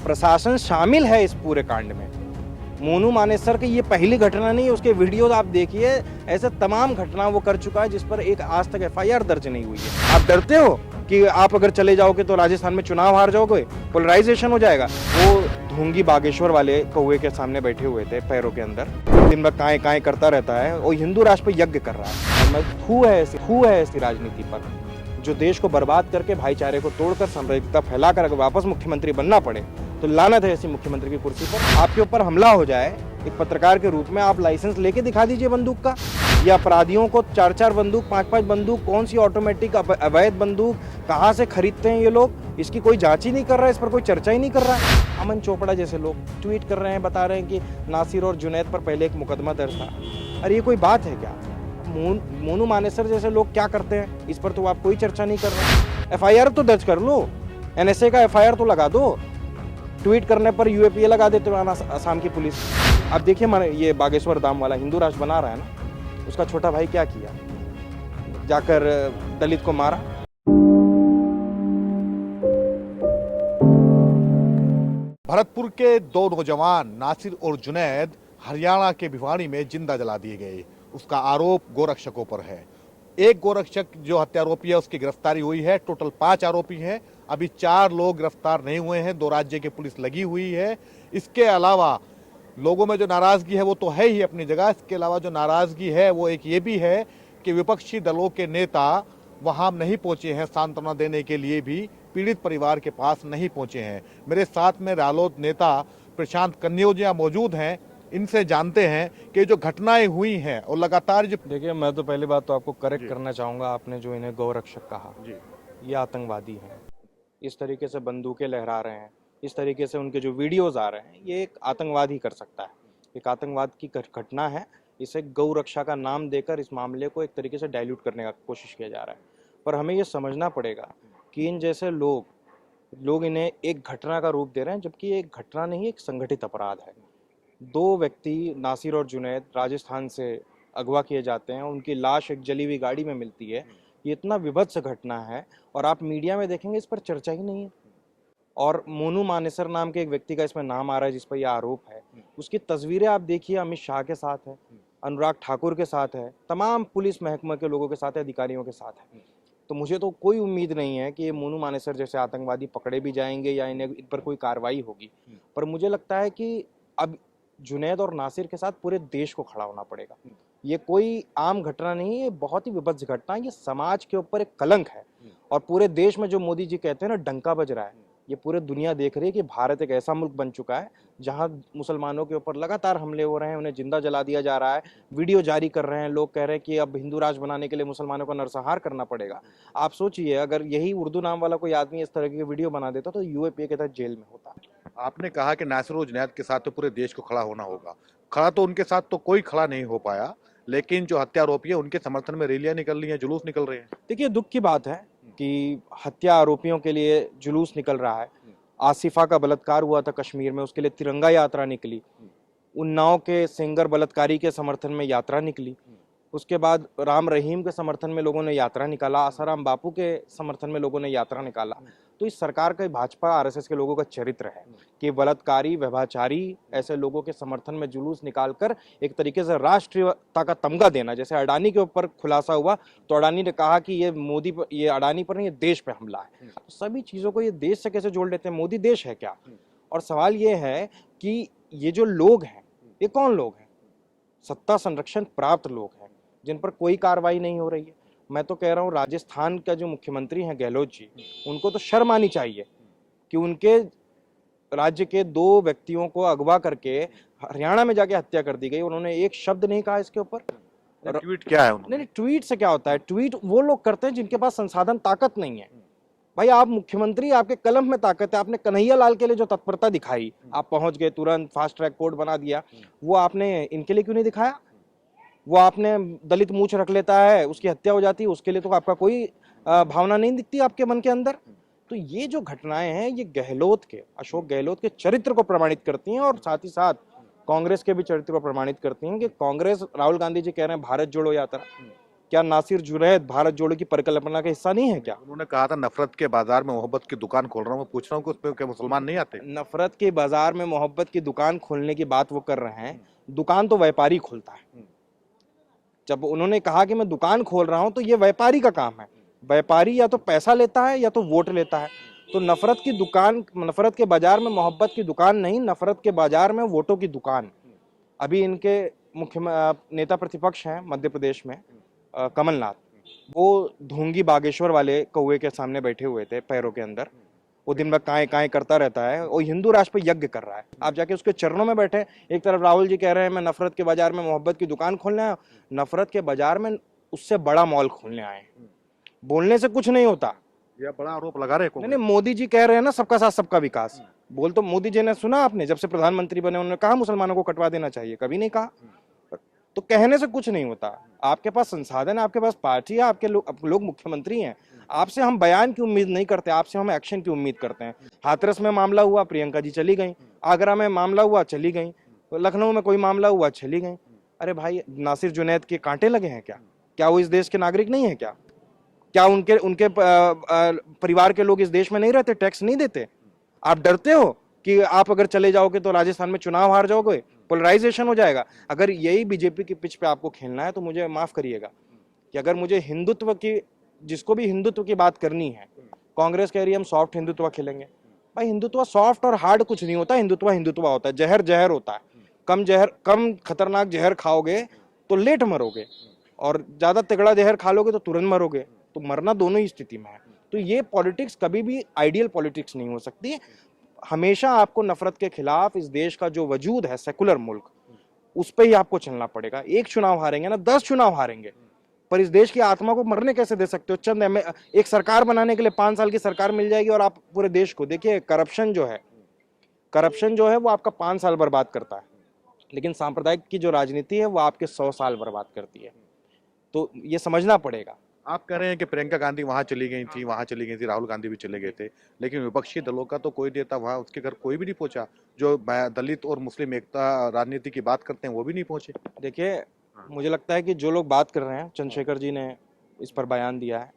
प्रशासन शामिल है इस पूरे कांड में। मोनू मानेसर की ये पहली घटना नहीं है, उसके वीडियोज आप देखिए, ऐसे तमाम घटना वो कर चुका है जिस पर एक आज तक एफआईआर दर्ज नहीं हुई है। आप डरते हो कि आप अगर चले जाओगे तो राजस्थान में चुनाव हार जाओगे, पोलराइजेशन हो जाएगा। वो ढोंगी बागेश्वर वाले कौवे के सामने बैठे हुए थे पैरों के अंदर, दिन भर काएं काएं करता रहता है, वो हिंदू राष्ट्र पर यज्ञ कर रहा है। और मैं खू है ऐसी राजनीति पर, जो देश को बर्बाद करके भाईचारे को तोड़कर सांप्रदायिकता फैलाकर अगर वापस मुख्यमंत्री बनना पड़े तो लानत है ऐसी मुख्यमंत्री की कुर्सी पर। आपके ऊपर हमला हो जाए एक पत्रकार के रूप में, आप लाइसेंस लेके दिखा दीजिए बंदूक का। या अपराधियों को 4-4 बंदूक, 5-5 बंदूक, कौन सी ऑटोमेटिक अवैध बंदूक कहाँ से खरीदते हैं ये लोग, इसकी कोई जांच ही नहीं कर रहा है, इस पर कोई चर्चा ही नहीं कर रहा है। अमन चोपड़ा जैसे लोग ट्वीट कर रहे हैं, बता रहे हैं कि नासिर और जुनैद पर पहले एक मुकदमा दर्ज था। अरे ये कोई बात है क्या? मोनू मानेसर जैसे लोग क्या करते हैं इस पर तो आप कोई चर्चा नहीं कर रहे। एफआईआर तो दर्ज कर लो, एनएसए का एफआईआर तो लगा दो। ट्वीट करने पर यूएपीए लगा देते हो असम की पुलिस। अब देखिए ये बागेश्वर धाम वाला हिंदू राष्ट्र बना रहा है ना, उसका छोटा भाई क्या किया, जाकर दलित को मारा। भरतपुर के 2 नौजवान नासिर और जुनैद हरियाणा के भिवानी में जिंदा जला दिए गए। उसका आरोप गोरक्षकों पर है। एक गोरक्षक जो हत्यारोपी है उसकी गिरफ्तारी हुई है। टोटल 5 आरोपी हैं। अभी 4 लोग गिरफ्तार नहीं हुए हैं। 2 राज्य की पुलिस लगी हुई है। इसके अलावा लोगों में जो नाराजगी है वो तो है ही अपनी जगह। इसके अलावा जो नाराजगी है वो एक ये भी है कि विपक्षी दलों के नेता वहां नहीं पहुंचे हैं, सांत्वना देने के लिए भी पीड़ित परिवार के पास नहीं पहुंचे हैं। मेरे साथ में रालोद नेता प्रशांत कन्योजिया मौजूद हैं। इनसे जानते हैं कि जो घटनाएं हुई हैं और लगातार जो देखिए, मैं तो पहली बात तो आपको करेक्ट करना चाहूंगा। आपने जो इन्हें गौरक्षक कहा, ये आतंकवादी हैं। इस तरीके से बंदूकें लहरा रहे हैं, इस तरीके से उनके जो वीडियोज आ रहे हैं, ये एक आतंकवाद ही कर सकता है। एक आतंकवाद की घटना है। इसे गौ रक्षा का नाम देकर इस मामले को एक तरीके से डाइल्यूट करने का कोशिश किया जा रहा है। पर हमें ये समझना पड़ेगा कि इन जैसे लोग इन्हें एक घटना का रूप दे रहे हैं, जबकि एक घटना नहीं, एक संगठित अपराध है। 2 व्यक्ति नासिर और जुनैद राजस्थान से अगवा किए जाते हैं, उनकी लाश एक जली हुई गाड़ी में मिलती है। ये इतना विभत्स घटना है और आप मीडिया में देखेंगे इस पर चर्चा ही नहीं है। और मोनू मानेसर नाम के एक व्यक्ति का इसमें नाम आ रहा है जिस पर यह आरोप है। उसकी तस्वीरें आप देखिए, अमित शाह के साथ है, अनुराग ठाकुर के साथ है, तमाम पुलिस महकमे के लोगों के साथ है, अधिकारियों के साथ है। तो मुझे तो कोई उम्मीद नहीं है कि ये मोनू मानेसर जैसे आतंकवादी पकड़े भी जाएंगे या इन पर कोई कार्रवाई होगी। पर मुझे लगता है कि अब जुनैद और नासिर के साथ पूरे देश को खड़ा होना पड़ेगा। ये कोई आम घटना नहीं है, ये बहुत ही विभत्स घटना है। ये समाज के ऊपर एक कलंक है और पूरे देश में जो मोदी जी कहते हैं ना, डंका बज रहा है। ये पूरे दुनिया देख रही है कि भारत एक ऐसा मुल्क बन चुका है जहां मुसलमानों के ऊपर लगातार हमले हो रहे हैं, उन्हें जिंदा जला दिया जा रहा है, वीडियो जारी कर रहे हैं। लोग कह रहे हैं कि अब हिंदू राष्ट्र बनाने के लिए मुसलमानों को नरसंहार करना पड़ेगा। आप सोचिए, अगर यही उर्दू नाम वाला कोई आदमी इस तरह की वीडियो बना देता तो यूएपीए के तहत जेल में होता। आपने कहा कि नासिर और जुनैद के साथ तो पूरे देश को खड़ा होना होगा। खड़ा तो उनके साथ तो कोई खड़ा नहीं हो पाया, लेकिन जो हत्यारोपी है उनके समर्थन में रैलियां निकल रही हैं, जुलूस निकल रहे हैं। देखिए, दुख की बात है कि हत्या आरोपियों के लिए जुलूस निकल रहा है। आसिफा का बलात्कार हुआ था कश्मीर में, उसके लिए तिरंगा यात्रा निकली। उन्नाव के सिंगर बलात्कारी के समर्थन में यात्रा निकली। उसके बाद राम रहीम के समर्थन में लोगों ने यात्रा निकाला, आसाराम बापू के समर्थन में लोगों ने यात्रा निकाला। तो इस सरकार का, भाजपा आरएसएस के लोगों का चरित्र है कि बलात्कारी, व्यभिचारी ऐसे लोगों के समर्थन में जुलूस निकालकर एक तरीके से राष्ट्रीयता का तमगा देना। जैसे अडानी के ऊपर खुलासा हुआ तो अडानी ने कहा कि ये मोदी पर, ये अडानी पर नहीं, ये देश पे हमला है। तो सभी चीजों को ये देश से कैसे जोड़ लेते हैं? मोदी देश है क्या? और सवाल ये है कि ये जो लोग हैं, ये कौन लोग हैं? सत्ता संरक्षण प्राप्त लोग हैं जिन पर कोई कार्रवाई नहीं हो रही है। मैं तो कह रहा हूँ, राजस्थान का जो मुख्यमंत्री हैं गहलोत जी, उनको तो शर्म आनी चाहिए कि उनके राज्य के 2 व्यक्तियों को अगवा करके हरियाणा में जाके हत्या कर दी गई। उन्होंने एक शब्द नहीं कहा इसके ऊपर। ट्वीट क्या है उन्होंने? नहीं, ट्वीट से क्या होता है? ट्वीट वो लोग करते हैं जिनके पास संसाधन, ताकत नहीं है। भाई, आप मुख्यमंत्री, आपके कलम में ताकत है। आपने कन्हैया लाल के लिए जो तत्परता दिखाई, आप पहुंच गए, तुरंत फास्ट ट्रैक कोर्ट बना दिया, वो आपने इनके लिए क्यों नहीं दिखाया? वो आपने दलित मूछ रख लेता है, उसकी हत्या हो जाती है, उसके लिए तो आपका कोई भावना नहीं दिखती आपके मन के अंदर। तो ये जो घटनाएं हैं, ये अशोक गहलोत के चरित्र को प्रमाणित करती हैं और साथ ही साथ कांग्रेस के भी चरित्र को प्रमाणित करती हैं कि कांग्रेस, राहुल गांधी जी कह रहे हैं भारत जोड़ो यात्रा, क्या नासिर जुनैद भारत जोड़ो की परिकल्पना का हिस्सा नहीं है क्या? उन्होंने कहा था नफरत के बाजार में मोहब्बत की दुकान खोल रहा हूँ। मैं पूछ रहा हूँ कि उसमें क्या मुसलमान नहीं आते? नफरत के बाजार में मोहब्बत की दुकान खोलने की बात वो कर रहे हैं। दुकान तो व्यापारी खोलता है। जब उन्होंने कहा कि मैं दुकान खोल रहा हूं तो ये व्यापारी का काम है। व्यापारी या तो पैसा लेता है या तो वोट लेता है। तो नफरत की दुकान, नफरत के बाजार में मोहब्बत की दुकान नहीं, नफरत के बाजार में वोटों की दुकान। अभी इनके मुख्य नेता प्रतिपक्ष हैं मध्य प्रदेश में, कमलनाथ, वो ढोंगी बागेश्वर वाले कौए के सामने बैठे हुए थे पैरों के अंदर। वो दिन भर काय काय करता रहता है और हिंदू राष्ट्र पे यज्ञ कर रहा है। आप जाके उसके चरणों में बैठे। एक तरफ राहुल जी कह रहे हैं मैं नफरत के बाजार में मोहब्बत की दुकान खोलने आया, नफरत के बाजार में उससे बड़ा मॉल खोलने आए। बोलने से कुछ नहीं होता। यह बड़ा आरोप लगा रहे हैं। नहीं, मोदी जी कह रहे हैं ना सबका साथ सबका विकास। बोल तो मोदी जी ने सुना आपने जब से प्रधानमंत्री बने उन्होंने कहा मुसलमानों को कटवा देना चाहिए? कभी नहीं कहा। तो कहने से कुछ नहीं होता। आपके पास संसाधन है, आपके पास पार्टी है, आपके लोग मुख्यमंत्री हैं। आपसे हम बयान की उम्मीद नहीं करते, आपसे हम एक्शन की उम्मीद करते हैं। हाथरस में मामला हुआ, प्रियंका जी चली गई। आगरा में मामला हुआ, चली गई। लखनऊ में कोई मामला हुआ, चली गई। अरे भाई, नासिर जुनैद के कांटे लगे हैं क्या? क्या वो इस देश के नागरिक नहीं है क्या? क्या उनके उनके परिवार के लोग इस देश में नहीं रहते, टैक्स नहीं देते? आप डरते हो कि आप अगर चले जाओगे तो राजस्थान में चुनाव हार जाओगे, पोलराइजेशन हो जाएगा? अगर यही बीजेपी की पिच पे आपको खेलना है तो मुझे माफ करिएगा कि अगर मुझे हिंदुत्व की, जिसको भी हिंदुत्व की बात करनी है, कांग्रेस कह रही है हम सॉफ्ट हिंदुत्व खेलेंगे। भाई, हिंदुत्व सॉफ्ट और हार्ड कुछ नहीं होता। हिंदुत्व हिंदुत्व होता है। जहर जहर होता है। कम खतरनाक जहर खाओगे तो लेट मरोगे, और ज्यादा तगड़ा जहर खा लोगे तो तुरंत मरोगे। तो मरना दोनों ही स्थिति में है। तो ये पॉलिटिक्स कभी भी आइडियल पॉलिटिक्स नहीं हो सकती। हमेशा आपको नफरत के खिलाफ इस देश का जो वजूद है, सेकुलर मुल्क, उस पर ही आपको चलना पड़ेगा। एक चुनाव हारेंगे ना, 10 चुनाव हारेंगे, पर इस देश की आत्मा को मरने कैसे दे सकते हो? एक सरकार बनाने के लिए 5 साल की सरकार मिल जाएगी और आप पूरे देश को देखिए। करप्शन जो है वो आपका 5 साल बर्बाद करता है, लेकिन सांप्रदायिक की जो राजनीति है वो आपके 100 साल बर्बाद करती है। तो ये समझना पड़ेगा। आप कह रहे हैं कि प्रियंका गांधी वहां चली गई थी, राहुल गांधी भी चले गए थे, लेकिन विपक्षी दलों का तो कोई नेता वहां, उसके घर कोई भी नहीं पहुंचा। जो दलित और मुस्लिम एकता राजनीति की बात करते हैं वो भी नहीं पहुंचे। देखिए, मुझे लगता है कि जो लोग बात कर रहे हैं, चंद्रशेखर जी ने इस पर बयान दिया है,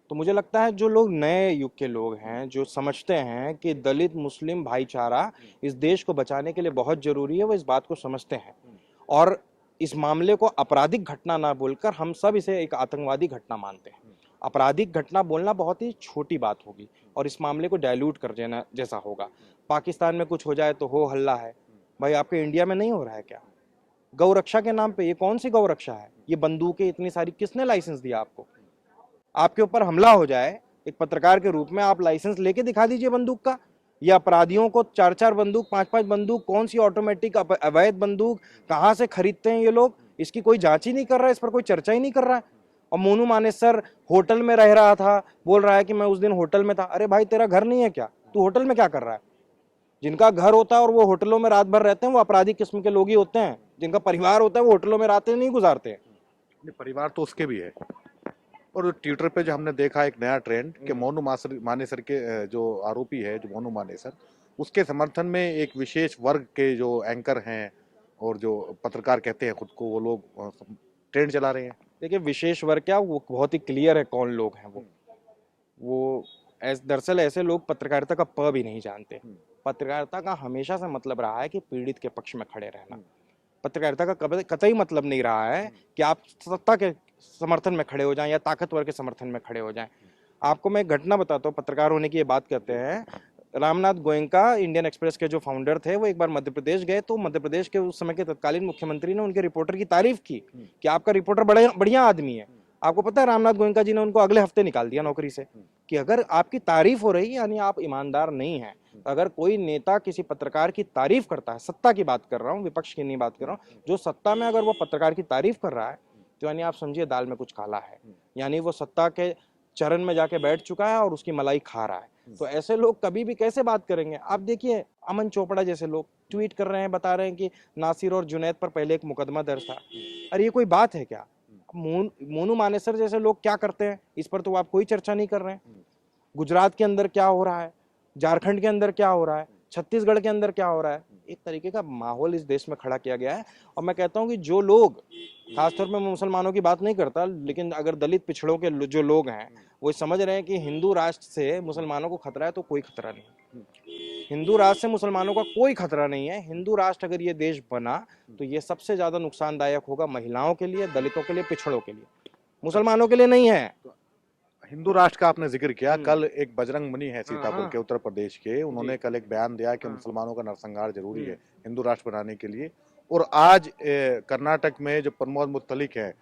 तो मुझे लगता है जो लोग नए युग के लोग हैं, जो समझते हैं कि दलित मुस्लिम भाईचारा इस देश को बचाने के लिए बहुत जरूरी है, वो इस बात को समझते हैं। और इस मामले को आपराधिक घटना ना बोलकर हम सब इसे एक आतंकवादी घटना मानते हैं। आपराधिक घटना बोलना बहुत ही छोटी बात होगी और इस मामले को डाइल्यूट कर देना जैसा होगा। पाकिस्तान में कुछ हो जाए तो हो हल्ला है। भाई, आपके इंडिया में नहीं हो रहा है क्या? गौ रक्षा के नाम पे ये कौन सी गौ रक्षा है? ये बंदूकें इतनी सारी किसने लाइसेंस दिया आपको? आपके ऊपर हमला हो जाए, एक पत्रकार के रूप में आप लाइसेंस लेके दिखा दीजिए बंदूक का। ये अपराधियों को 4-4 बंदूक, 5-5 बंदूक, कौन सी ऑटोमेटिक अवैध बंदूक कहां से खरीदते हैं ये लोग? इसकी कोई जांच ही नहीं कर रहा है, इस पर कोई चर्चा ही नहीं कर रहा है। और मोनू मानेसर होटल में रह रहा था, बोल रहा है कि मैं उस दिन होटल में था। अरे भाई, तेरा घर नहीं है क्या? तू होटल में क्या कर रहा है? जिनका घर होता है और वो होटलों में रात भर रहते हैं, वो अपराधी किस्म के लोग ही होते हैं। जिनका परिवार होता है वो होटलों में रातें नहीं गुजारते हैं। परिवार तो उसके भी है। और ट्विटर पे जो हमने देखा एक नया ट्रेंड कि मोनू मानेसर के जो आरोपी है, जो मोनू मानेसर, उसके समर्थन में एक विशेष वर्ग के जो एंकर हैं और जो पत्रकार कहते हैं खुद को, वो लोग ट्रेंड चला रहे हैं। देखिए, विशेष वर्ग क्या, वो बहुत ही क्लियर है कौन लोग हैं वो दरअसल ऐसे लोग पत्रकारिता का प भी नहीं जानते। पत्रकारिता का हमेशा से मतलब रहा है कि पीड़ित के पक्ष में खड़े रहना। पत्रकारिता का कतई मतलब नहीं रहा है कि आप सत्ता के समर्थन में खड़े हो जाएं या ताकतवर के समर्थन में खड़े हो जाएं। आपको मैं एक घटना बताता हूँ, पत्रकार होने की ये बात करते हैं। रामनाथ गोयनका, इंडियन एक्सप्रेस के जो फाउंडर थे, वो एक बार मध्य प्रदेश गए तो मध्य प्रदेश के उस समय के तत्कालीन मुख्यमंत्री ने उनके रिपोर्टर की तारीफ की कि आपका रिपोर्टर बढ़िया आदमी है। आपको पता है रामनाथ गोयनका जी ने उनको अगले हफ्ते निकाल दिया नौकरी से। कि अगर आपकी तारीफ हो रही है यानी आप ईमानदार नहीं हैं। अगर कोई नेता किसी पत्रकार की तारीफ करता है, सत्ता की बात कर रहा हूँ, विपक्ष की नहीं बात कर रहा हूँ, जो सत्ता में अगर वो पत्रकार की तारीफ कर रहा है तो यानी आप समझिए दाल में कुछ काला है। यानी वो सत्ता के चरण में जाके बैठ चुका है और उसकी मलाई खा रहा है। तो ऐसे लोग कभी भी कैसे बात करेंगे? आप देखिए, अमन चोपड़ा जैसे लोग ट्वीट कर रहे हैं, बता रहे हैं कि नासिर और जुनैद पर पहले एक मुकदमा दर्ज था। अरे ये कोई बात है क्या? मोनू मानेसर जैसे लोग क्या करते हैं इस पर तो आप कोई चर्चा नहीं कर रहे हैं। गुजरात के अंदर क्या हो रहा है, झारखंड के अंदर क्या हो रहा है, छत्तीसगढ़ के अंदर क्या हो रहा है, एक तरीके का माहौल इस देश में खड़ा किया गया है। और मैं कहता हूँ कि जो लोग, खासतौर पे मैं मुसलमानों की बात नहीं करता, लेकिन अगर दलित पिछड़ों के जो लोग हैं वो समझ रहे हैं कि हिंदू राष्ट्र से मुसलमानों को खतरा है, तो कोई खतरा नहीं। हिंदू राष्ट्र से मुसलमानों का कोई खतरा नहीं है। हिंदू राष्ट्र अगर ये देश बना तो ये सबसे ज्यादा नुकसानदायक होगा महिलाओं के लिए, दलितों के लिए, पिछड़ों के लिए, मुसलमानों के लिए नहीं है। हिंदू राष्ट्र का आपने जिक्र किया, कल एक बजरंग मणि है सीतापुर हाँ। के, उत्तर प्रदेश के, उन्होंने कल एक बयान दिया कि हाँ। मुसलमानों का नरसंहार जरूरी है हिंदू राष्ट्र बनाने के लिए। और आज कर्नाटक में जो प्रमोद मुतलिक है,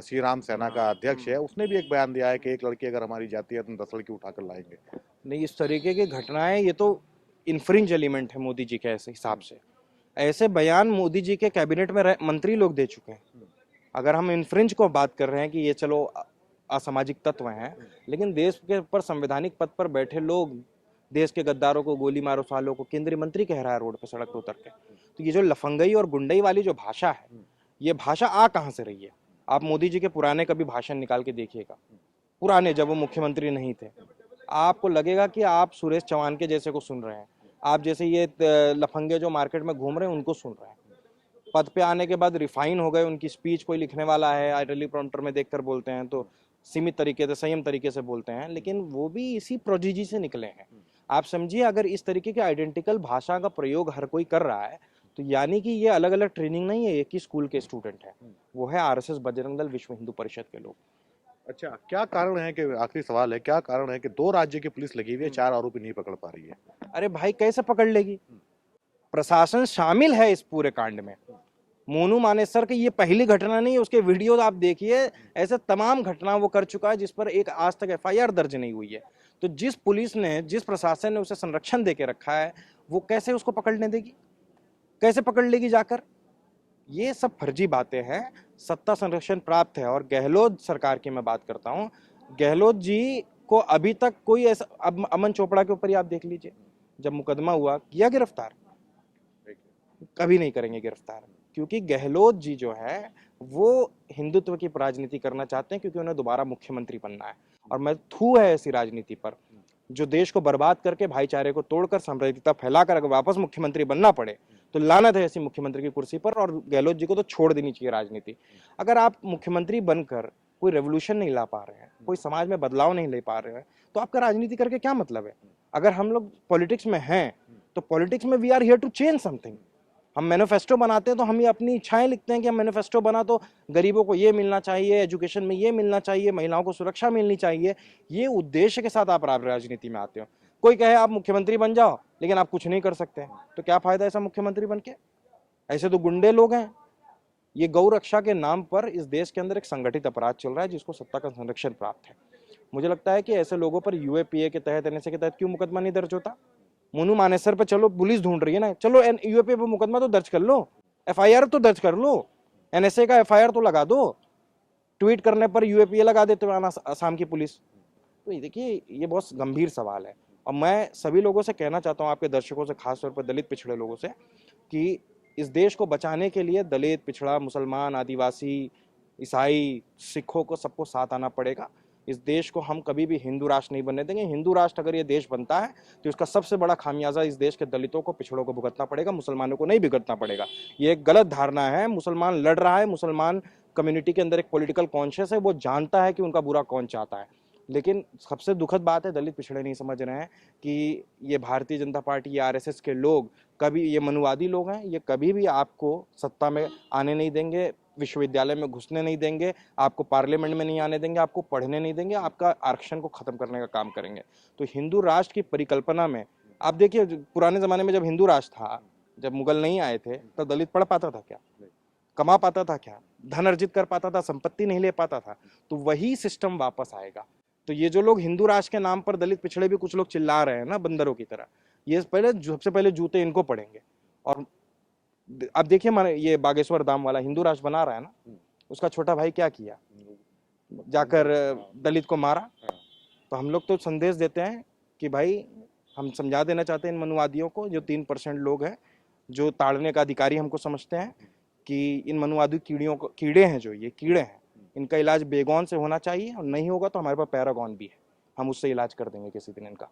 श्री राम सेना का अध्यक्ष है, उसने भी एक बयान दिया है कि एक लड़की अगर हमारी जाती है तो हम 10 लड़की उठाकर लाएंगे। नहीं, इस तरीके की घटनाएं, ये तो इन्फ्रिंज एलिमेंट है मोदी जी के ऐसे हिसाब से। ऐसे बयान मोदी जी के कैबिनेट में मंत्री लोग दे चुके हैं। अगर हम इन्फ्रिंज को बात कर रहे हैं कि ये चलो असामाजिक तत्व हैं, लेकिन देश के ऊपर संवैधानिक पद पर बैठे लोग देश के गद्दारों को, गोली मारो सालों को, केंद्रीय मंत्री कह रहा है रोड पर, सड़क पर उतर के। तो ये जो लफंगई और गुंडई वाली जो भाषा है, ये भाषा आ कहां से रही है? आप मोदी जी के पुराने कभी भाषण निकाल के देखिएगा, पुराने, जब वो मुख्यमंत्री नहीं थे, आपको लगेगा कि आप सुरेश चौहान के जैसे को सुन रहे हैं। आप जैसे ये लफंगे जो मार्केट में घूम रहे हैं उनको सुन रहे हैं। पद पे आने के बाद रिफाइन हो गए, उनकी स्पीच कोई लिखने वाला है, टेलीप्रॉम्प्टर में देखकर बोलते हैं तो सीमित तरीके से, संयम तरीके से बोलते हैं, लेकिन वो भी इसी प्रोजीजी से निकले हैं। आप समझिए, अगर इस तरीके के आइडेंटिकल भाषा का प्रयोग हर कोई कर रहा है तो यानी कि ये अलग अलग ट्रेनिंग नहीं है, एक ही स्कूल के स्टूडेंट है, वो है आरएसएस, बजरंग दल, विश्व हिंदू परिषद के लोग। अच्छा, क्या कारण है कि, आखिरी सवाल है, क्या कारण है कि 2 राज्य की पुलिस लगी हुई है, 4 आरोपी नहीं पकड़ पा रही है? अरे भाई, कैसे पकड़ लेगी? प्रशासन शामिल है इस पूरे कांड में। मोनू मानेसर की ये पहली घटना नहीं है, उसके वीडियो आप देखिए, ऐसे तमाम घटना वो कर चुका है जिस पर एक आज तक एफआईआर दर्ज नहीं हुई है। तो जिस पुलिस ने, जिस प्रशासन ने उसे संरक्षण देके रखा है, वो कैसे उसको पकड़ने देगी? कैसे पकड़ लेगी जाकर? ये सब फर्जी बातें हैं। सत्ता संरक्षण प्राप्त है। और गहलोत सरकार की मैं बात करता हूं, गहलोत जी को अभी तक कोई ऐसा, अब अमन चोपड़ा के ऊपर ही आप देख लीजिए, जब मुकदमा हुआ, किया गिरफ्तार? कभी नहीं करेंगे गिरफ्तार, क्योंकि गहलोत जी जो है वो हिंदुत्व की राजनीति करना चाहते हैं, क्योंकि उन्हें दोबारा मुख्यमंत्री बनना है। और मैं थू है ऐसी राजनीति पर, जो देश को बर्बाद करके, भाईचारे को तोड़कर, सांप्रदायिकता फैलाकर अगर वापस मुख्यमंत्री बनना पड़े तो लानत है ऐसी मुख्यमंत्री की कुर्सी पर। और गहलोत जी को तो छोड़ देनी चाहिए राजनीति। अगर आप मुख्यमंत्री बनकर कोई रेवोल्यूशन नहीं ला पा रहे हैं, कोई समाज में बदलाव नहीं ले पा रहे हैं, तो आपका राजनीति करके क्या मतलब है? अगर हम लोग पॉलिटिक्स में हैं तो पॉलिटिक्स में we are here to change something. हम मैनिफेस्टो बनाते हैं तो हम ये अपनी इच्छाएं लिखते हैं कि हम मैनिफेस्टो बना तो गरीबों को ये मिलना चाहिए, एजुकेशन में ये मिलना चाहिए, महिलाओं को सुरक्षा मिलनी चाहिए। ये उद्देश्य के साथ आप राजनीति में आते हो। कोई कहे आप मुख्यमंत्री बन जाओ, लेकिन आप कुछ नहीं कर सकते, तो क्या फायदा ऐसा मुख्यमंत्री बन के? ऐसे तो गुंडे लोग हैं। ये गौ रक्षा के नाम पर इस देश के अंदर एक संगठित अपराध चल रहा है, जिसको सत्ता का संरक्षण प्राप्त है। मुझे लगता है कि ऐसे लोगों पर यूएपीए के तहत, एनएसए के तहत क्यों मुकदमा नहीं दर्ज होता? मोनू मानेसर पे चलो पुलिस ढूंढ रही है ना, चलो यूएपीए पे मुकदमा तो दर्ज कर लो, एफआईआर तो दर्ज कर लो, एनएसए का एफआईआर तो लगा दो। ट्वीट करने पर यूएपीए लगा देते हो असम की पुलिस। तो देखिए, ये बहुत गंभीर सवाल है। और मैं सभी लोगों से कहना चाहता हूं, आपके दर्शकों से, खासतौर पर दलित पिछड़े लोगों से, कि इस देश को बचाने के लिए दलित, पिछड़ा, मुसलमान, आदिवासी, ईसाई, सिखों को, सबको साथ आना पड़ेगा। इस देश को हम कभी भी हिंदू राष्ट्र नहीं बनने देंगे। हिंदू राष्ट्र अगर ये देश बनता है तो इसका सबसे बड़ा खामियाजा इस देश के दलितों को, पिछड़ों को भुगतना पड़ेगा, मुसलमानों को नहीं भुगतना पड़ेगा। ये एक गलत धारणा है। मुसलमान लड़ रहा है, मुसलमान कम्युनिटी के अंदर एक पॉलिटिकल कॉन्शियस है, वो जानता है कि उनका बुरा कौन चाहता है। लेकिन सबसे दुखद बात है, दलित पिछड़े नहीं समझ रहे हैं कि ये भारतीय जनता पार्टी, आरएसएस के लोग, कभी, ये मनुवादी लोग हैं, ये कभी भी आपको सत्ता में आने नहीं देंगे, विश्वविद्यालय में घुसने नहीं देंगे, आपको पार्लियामेंट में नहीं आने देंगे, आपको पढ़ने नहीं देंगे, आपका आरक्षण को खत्म करने का काम करेंगे। तो हिंदू राष्ट्र की परिकल्पना में आप देखिए, पुराने जमाने में जब हिंदू राष्ट्र था, जब मुगल नहीं आए थे, तब दलित पढ़ पाता था क्या? कमा पाता था क्या? धन अर्जित कर पाता था? संपत्ति नहीं ले पाता था? तो वही सिस्टम वापस आएगा। तो ये जो लोग हिंदू राष्ट्र के नाम पर, दलित पिछड़े भी कुछ लोग चिल्ला रहे हैं ना बंदरों की तरह, ये सबसे पहले जूते इनको पड़ेंगे। और अब देखिए, ये बागेश्वर धाम वाला हिंदू राष्ट्र बना रहा है ना, उसका छोटा भाई क्या किया? जाकर दलित को मारा। तो हम लोग तो संदेश देते हैं कि भाई, हम समझा देना चाहते हैं इन मनुवादियों को, जो 3% लोग हैं, जो ताड़ने का अधिकारी हमको समझते हैं, कि इन मनुवादी कीड़े हैं, जो ये कीड़े हैं, इनका इलाज बेगौन से होना चाहिए, और नहीं होगा तो हमारे पास पैरागॉन भी है, हम उससे इलाज कर देंगे किसी दिन इनका।